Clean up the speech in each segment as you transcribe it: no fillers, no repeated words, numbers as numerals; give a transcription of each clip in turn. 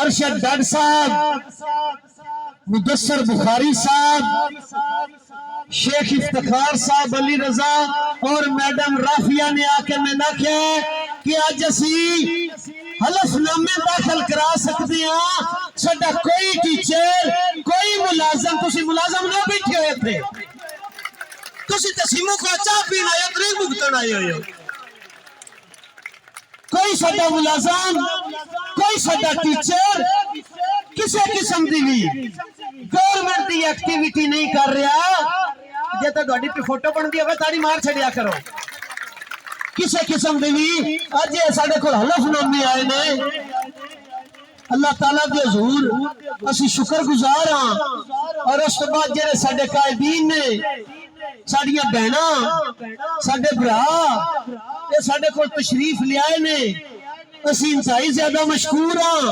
ارشد ڈڈ صاحب، مدثر بخاری صاحب، شیخ افتخار صاحب علی رضا اور میڈم رافیہ نے آ کے میں نہ کیا کہ آج اسی حلف نامے داخل کرا سکتے ہیں سڈا کوئی ٹیچر کوئی ملازم، تسی ملازم نہ بیٹھے ہوئے تھے، تسی تسیموں کو چاہ پینا یا تریک بھگتن آئے ہوئے ہو، کوئی سڈا ملازم کوئی سڈا ٹیچر کسی قسم دی بھی گورنمنٹ دی ایکٹیویٹی نہیں کر رہا، جے تو گاڑی پہ فوٹو بن دی ہوگا تاری مار چھڑیا کرو، کسی قسم دی بھی آج یہ ساڑھے کو حلف نامی آئے نے اللہ تعالیٰ دے حضور اسی شکر گزار ہاں، اور اس کے بعد جیرے ساڑھے قائدین نے ساڑھیاں بہنا ساڑھے برا یہ ساڑھے کو تشریف لے آئے نے اسی انتہائی زیادہ مشکور ہاں،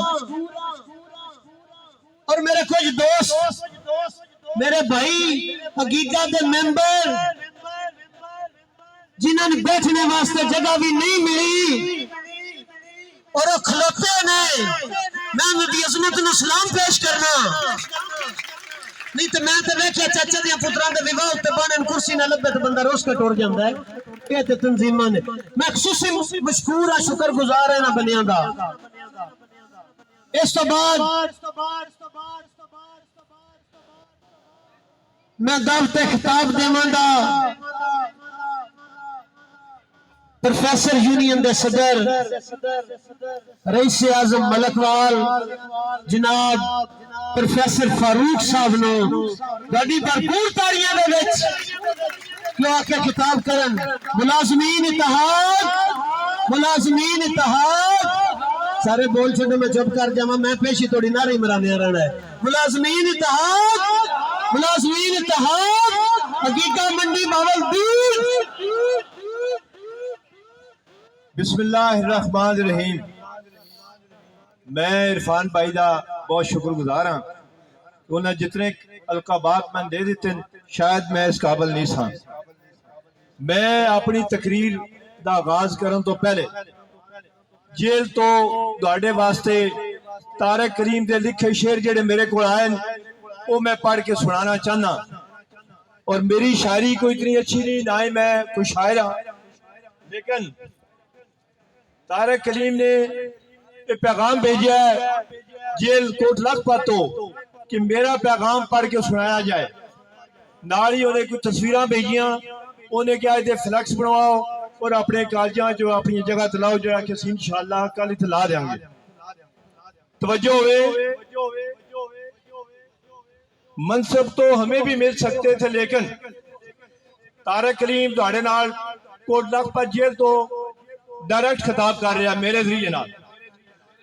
اور میرے کچھ دوست میرے بھائی حقیقہ دے ممبر جنہوں نے بیٹھنے واسطے جگہ بھی نہیں ملی اور وہ کھلوتے نے، میں مدی عظمت نے سلام پیش کرنا نہیں تو میں تو دیکھیا چاچا دیا پتران دے ویواہ ہوتے بانن کرسی نہ لبے تو بندہ روز کا ٹور جاندہ ہے، کہتے تنظیمان ہے، میں خصوصی مشکور ہے شکر گزار ہے نا بنیاں دا۔ اس تو بعد میں دعوت خطاب دیوان دا پروفیسر یونین دے صدر رئیس اعظم ملکوال جناب پروفیسر فاروق صاحب نو بڑی بھرپور تاڑیاں دے وچ کیوں آ کے خطاب کرن۔ ملازمین اتحاد سارے بول چھوڑے میں چپ کر جاواں، میں پیشی توڑی نہ رہی مرانے رہنا ہے۔ ملازمین اتحاد حقیقہ منڈی باولدین۔ بسم اللہ الرحمن الرحیم۔ میں عرفان بھائی دا بہت شکر گزار ہاں، انہیں جتنے القابات میں دے دیتے شاید میں اس قابل نہیں تھا۔ میں اپنی تقریر دا آغاز کرن تو پہلے جیل تو گاڑے واسطے طارق کریم دے لکھے شعر جڑے میرے کو آئے وہ میں پڑھ کے سنانا چاہنا، اور میری شاعری کو اتنی اچھی نہیں، نہ ہی میں کوئی شاعر ہاں، لیکن طارق کریم نے ایک پیغام بھیجا ہے جیل کوٹ لکھ پاتو کہ میرا پیغام پڑھ کے سنایا جائے، نالی انہیں کچھ تصویریں بھیجیاں، انہیں کیا ہے فلیکس بنواؤ اور اپنے کالجاں جو اپنی جگہ تلاؤ جو ہے کہ انشاءاللہ کل اتلا دیں گے۔ توجہ ہوئے، منصب تو ہمیں بھی مل سکتے تھے، لیکن طارق کریم دہاڑے نال کوٹ لکھ پات جیل تو ڈائریکٹ خطاب کر رہا میرے ذریعے نال،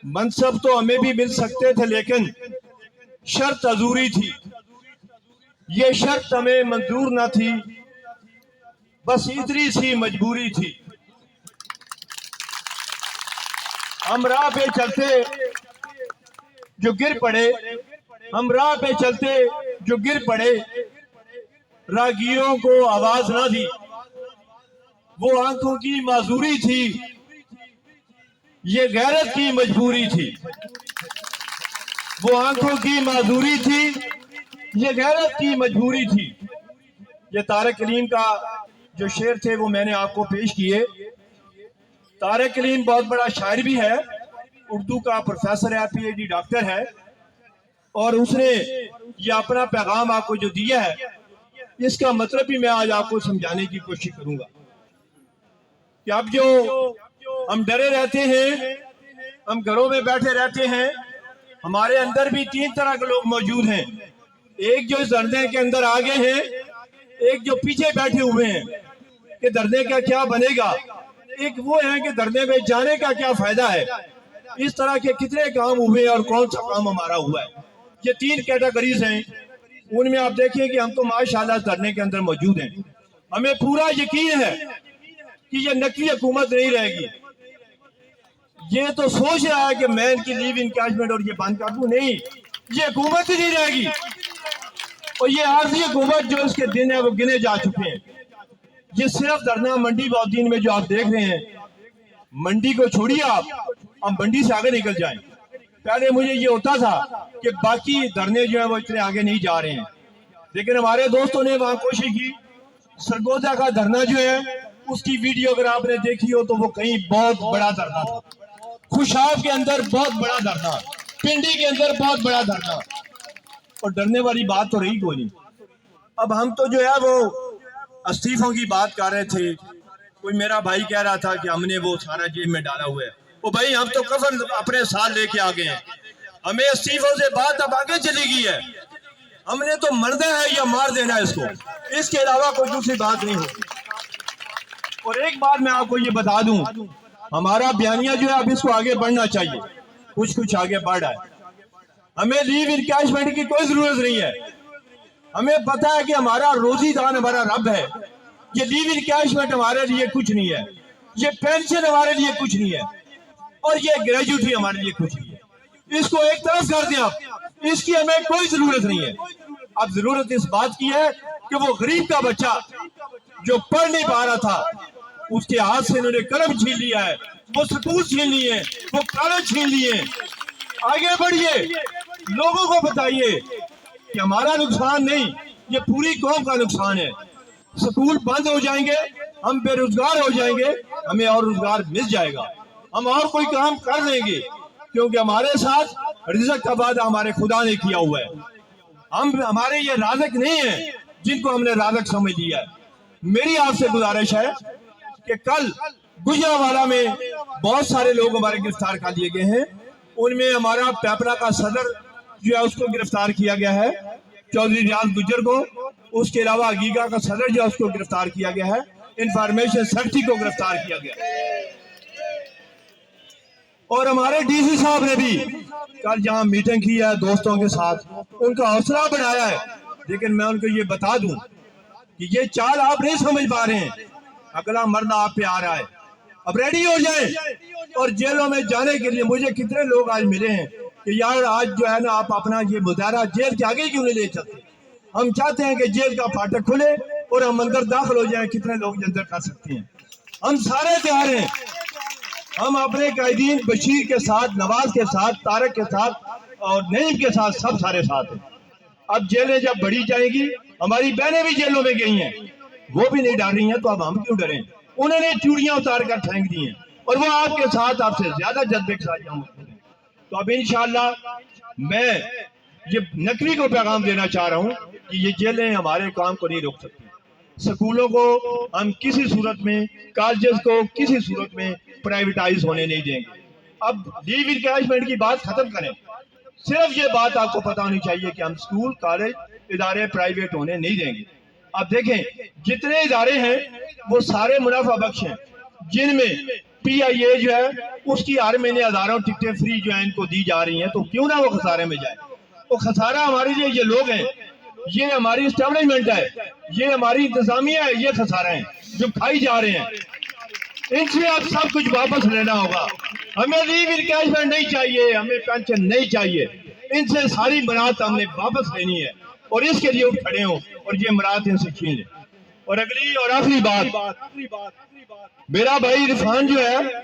منصب تو ہمیں بھی مل سکتے تھے لیکن شرط ادھوری تھی، یہ شرط ہمیں منظور نہ تھی، بس اتنی سی مجبوری تھی۔ ہم راہ پہ چلتے جو گر پڑے، ہم راہ پہ چلتے جو گر پڑے، راہگیروں کو آواز نہ دی، وہ آنکھوں کی معذوری تھی، یہ غیرت کی مجبوری تھی، وہ آنکھوں کی معذوری تھی، یہ غیرت کی مجبوری تھی۔ یہ طارق کریم کا جو شعر تھے وہ میں نے آپ کو پیش کیے۔ طارق کریم بہت بڑا شاعر بھی ہے، اردو کا پروفیسر ہے، پی ایچ ڈی ڈاکٹر ہے، اور اس نے یہ اپنا پیغام آپ کو جو دیا ہے اس کا مطلب بھی میں آج آپ کو سمجھانے کی کوشش کروں گا کہ اب جو ہم ڈرے رہتے ہیں، ہم گھروں میں بیٹھے رہتے ہیں، ہمارے اندر بھی تین طرح کے لوگ موجود ہیں، ایک جو اس دھرنے کے اندر آگے ہیں، ایک جو پیچھے بیٹھے ہوئے ہیں کہ دھرنے کا کیا بنے گا، ایک وہ ہیں کہ دھرنے میں جانے کا کیا فائدہ ہے۔ اس طرح کے کتنے کام ہوئے اور کون سا کام ہمارا ہوا ہے، یہ تین کیٹیگریز ہیں، ان میں آپ دیکھیں کہ ہم تو ماشاءاللہ دھرنے کے اندر موجود ہیں، ہمیں پورا یقین ہے کہ یہ نقلی حکومت نہیں رہے گی۔ یہ تو سوچ رہا ہے کہ میں ان کی لیو انکیشمنٹ اور یہ بند کر دوں، نہیں، یہ حکومت ہی نہیں رہے گی، اور یہ عارضی حکومت جو اس کے دن ہے وہ گنے جا چکے ہیں۔ یہ صرف دھرنا منڈی باولدین میں جو آپ دیکھ رہے ہیں، منڈی کو چھوڑیے آپ، ہم منڈی سے آگے نکل جائیں، पहले मुझे ये होता था कि बाकी धरने जो है वो इतने आगे नहीं जा रहे हैं, लेकिन हमारे दोस्तों ने वहां कोशिश की। सरगोजा का धरना जो है उसकी वीडियो अगर आपने देखी हो तो वो कहीं बहुत बड़ा धरना था, खुशाब के अंदर बहुत बड़ा धरना, पिंडी के अंदर बहुत बड़ा धरना, और डरने वाली बात तो रही कोई नहीं। अब हम तो जो है वो इस्तीफों की बात कर रहे थे। कोई मेरा भाई कह रहा था कि हमने वो सारा जेब में डाला हुआ है। वो भाई हम तो कफन अपने साथ लेके आ गए हैं, हमें इस्तीफों से बात अब आगे चली गई है, हमने तो मरना है या मार देना है इसको, इसके अलावा कोई दूसरी बात नहीं होगी। और एक बात मैं आपको ये बता दूं, हमारा बयानिया जो है अब इसको आगे बढ़ना चाहिए, कुछ आगे बढ़ रहा है। हमें लीव इनकैशमेंट की कोई जरूरत नहीं है, हमें पता है कि हमारा रोजीदान हमारा रब है। ये लीव इनकैशमेंट हमारे लिए कुछ नहीं है, ये पेंशन हमारे लिए कुछ नहीं है, और ये ग्रेजुएटी हमारे लिए कुछ नहीं है। इसको एक तरफ कर दें आप, इसकी हमें कोई जरूरत नहीं है। अब जरूरत इस बात की है कि वो गरीब का बच्चा जो पढ़ नहीं पा रहा था, उसके हाथ से इन्होंने कलम छीन लिया है, वो स्कूल छीन लिए, वो कॉलेज छीन लिए। आगे बढ़िए, लोगों को बताइए कि हमारा नुकसान नहीं, ये पूरी कौम का नुकसान है। स्कूल बंद हो जाएंगे, हम बेरोजगार हो जाएंगे, हमें और रोजगार मिल जाएगा, हम और कोई काम कर लेंगे, क्योंकि हमारे साथ रिज़्क का वादा हमारे खुदा ने किया हुआ है। हम हमारे ये राज़िक नहीं है जिनको हमने राज़िक समझ लिया है। मेरी आपसे गुजारिश है कि कल गुजरावाला में बहुत सारे लोग हमारे गिरफ्तार कर लिए गए हैं, उनमें हमारा पेपरा का सदर जो है उसको गिरफ्तार किया गया है, चौधरी रियाज गुजर को, उसके अलावा अगीगा का सदर जो है उसको गिरफ्तार किया गया है, इंफॉर्मेशन सेक्रेटरी को गिरफ्तार किया गया है, और हमारे डीसी साहब ने भी कल जहां मीटिंग की है दोस्तों के साथ, उनका हौसला बढ़ाया है। लेकिन मैं उनको ये बता दूं कि ये चाल आप नहीं समझ पा रहे हैं, अगला मरना आप पे आ रहा है, अब रेडी हो जाएं। और जेलों में जाने के लिए मुझे कितने लोग आज मिले हैं कि यार आज जो है ना आप अपना ये मुजाहरा जेल के आगे क्यों नहीं ले चलते, हम चाहते हैं कि जेल का फाटक खुले और हम अंदर दाखिल हो जाएं, कितने लोग अंदर कर सकते हैं, हम सारे तैयार हैं। हम अपने कैदीन बशीर के साथ, नवाज के साथ, तारक के साथ और नईम के साथ सब सारे साथ हैं। अब जेलें जब बढ़ी जाएंगी, हमारी बहनें भी जेलों में गई हैं, वो भी नहीं डर रही हैं, तो अब हम क्यों डरें। उन्होंने चूड़ियां उतार कर फेंक दी हैं और वो आपके साथ आपसे ज्यादा जज्बे के साथ यहाँ मौजूद हैं। तो अब इंशाअल्लाह मैं ये नकवी को पैगाम देना चाह रहा हूँ कि ये जेलें हमारे काम को नहीं रोक सकती। स्कूलों को हम किसी सूरत में, कॉलेजेस को किसी सूरत में प्राइवेटाइज होने नहीं देंगे। अब लीव इनकैशमेंट की बात खत्म करें, सिर्फ ये बात आपको पता होनी चाहिए कि हम स्कूल, कॉलेज, इदारे प्राइवेट होने नहीं देंगे। अब देखें जितने इदारे हैं वो सारे मुनाफा बख्श हैं, जिनमें PIA जो है उसकी हर महीने हजारों टिकटें फ्री जो है इनको दी जा रही हैं, तो क्यों ना वो खसारे में जाए। वो खसारा हमारे लिए ये लोग हैं, ये हमारी एस्टेब्लिशमेंट है, ये हमारी इंतजामिया है, ये खसारा है जो खाई जा रहे हैं, इनसे अब सब कुछ वापस लेना होगा। हमें लीव इनकैशमेंट नहीं चाहिए, हमें पेंशन नहीं चाहिए, इनसे सारी मराहत हमने वापस लेनी है और इसके लिए उठ खड़े हो और ये मराहत इनसे छीन ले। और अगली और आखिरी बात, मेरा भाई इरफान जो है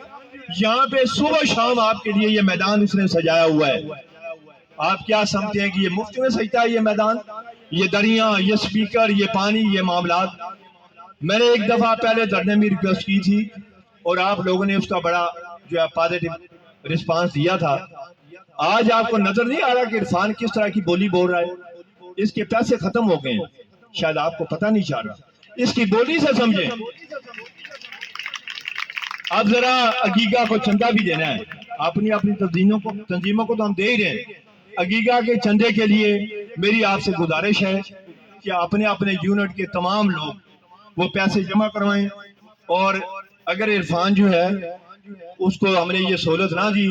यहाँ पे सुबह शाम आपके लिए ये मैदान इसने सजाया हुआ है। आप क्या समझते हैं कि ये मुफ्त में सजता है ये मैदान, ये दरिया, ये स्पीकर, ये पानी, ये मामलात। मैंने एक दफा पहले धरने में रिक्वेस्ट की थी और आप लोगों ने उसका बड़ा जो है पॉजिटिव रिस्पांस दिया था। आज आपको नजर नहीं आ रहा कि इरफान किस तरह की बोली बोल रहा है, इसके पैसे खत्म हो गए हैं, शायद आपको पता नहीं चल रहा, इसकी बोली से समझें। अब जरा अगीगा को चंदा भी देना है, अपनी अपनी तंजीमों को तो हम दे ही रहे हैं। अगीगा के चंदे के लिए मेरी आपसे गुजारिश है कि अपने अपने यूनिट के तमाम लोग वो पैसे जमा करवाएं, और अगर इरफान जो है उसको हमने ये सहूलत ना दी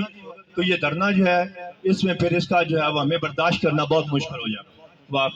तो ये धरना जो है इसमें फिर इसका जो है वो हमें बर्दाश्त करना बहुत मुश्किल हो जाएगा। वाह।